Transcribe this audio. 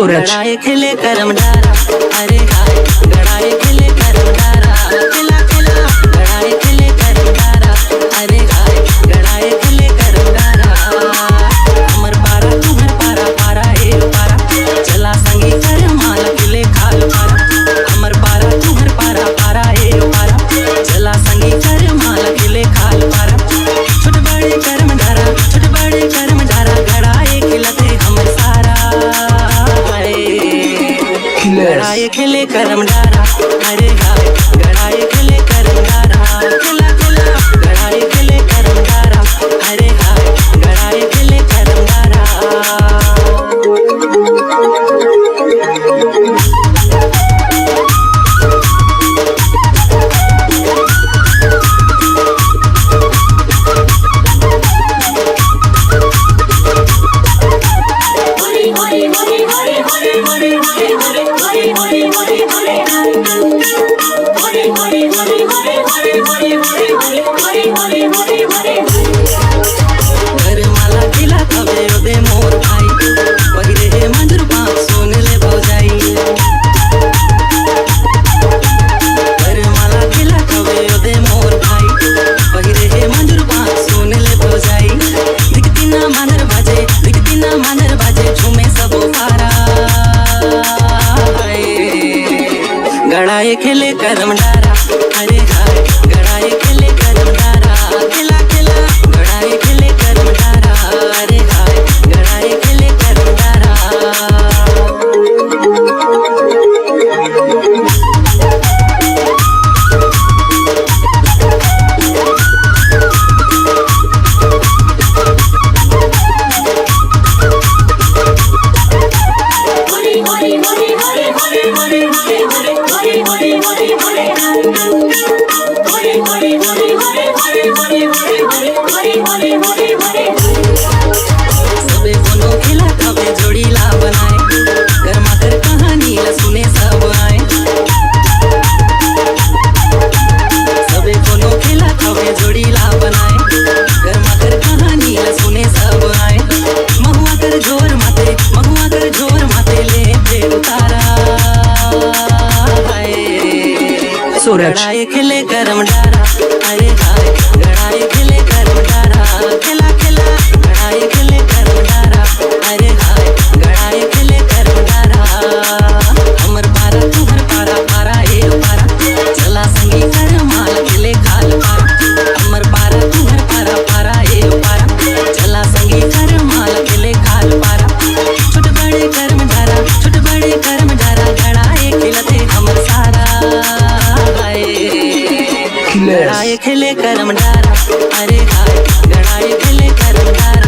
गड़ाए खिले करम डारा, अरे हाय गड़ाए खिले करम डारा, खिला खिला गड़ाए खिले करम डारा, अरे हाय गड़ाए खिले करम डारा। हमर पारा तुम्हर पारा, पारा ए पारा, चला संगी कर माल खिले खाल पारा। हमर पारा तुम्हर पारा, पारा ए पारा, चला संगी कर माल खिले खाल पारा। छोट बड़े करम डारा, छोट बड़े करम डारा, गड़ाए खिलते हमर सारा। गड़ाए खिले करम डारा, अरे हाय गड़ाए खिले करम डारा, खिला खिला गड़ाए खिले करम डारा, अरे हाय गड़ाए खिले करम डारा। माला खिला कबे ओदे मोर भाई, बहिरे हे मंजूर पाँव सुन ले भौजाई। माला खिला कबे ओदे मोर भाई, बहिरे हे मंजूर पाँव सुन ले भौजाई। दिखती ना मानर बाजे, दिखती ना मानर बाजे, झूमे सबो पारा। गड़ाए खिले करम डारा, अरे हाय गड़ाए खिले करम डारा, खिला खिला गड़ाए खिले करम डारा, अरे हाय गड़ाए खिले करम डारा। सबे कोनो खिला कबे जोड़ी ला बनाए, गरमा कर कहानी ला सुने सब आए। सबे कोनो खिला कबे जोड़ी ला बनाए, गरमा कर कहानी ला सुने सब आए। महुआ कर जोर माते, महुआ कर जोर माते, ले पे उतारा। गड़ाए खिले करम डारा, अरे हाय गड़ाए खिले करम डारा, खिला खिला गड़ाए खिले करम डारा, अरे हाय गड़ाए खिले करम डारा। हमर पारा तुम्हर पारा, पारा ए पारा, चला संगी कर माल खिले खाल पारा। हमर पारा तुम्हर पारा, पारा ए पारा, चला संगी कर माल खिले खाल पारा। छोट बड़े करम डारा, छोट बड़े करम डारा, गड़ाए खिलते हमर सारा। गड़ाए खिले करम डारा, अरे हाय गड़ाए खिले करम डारा।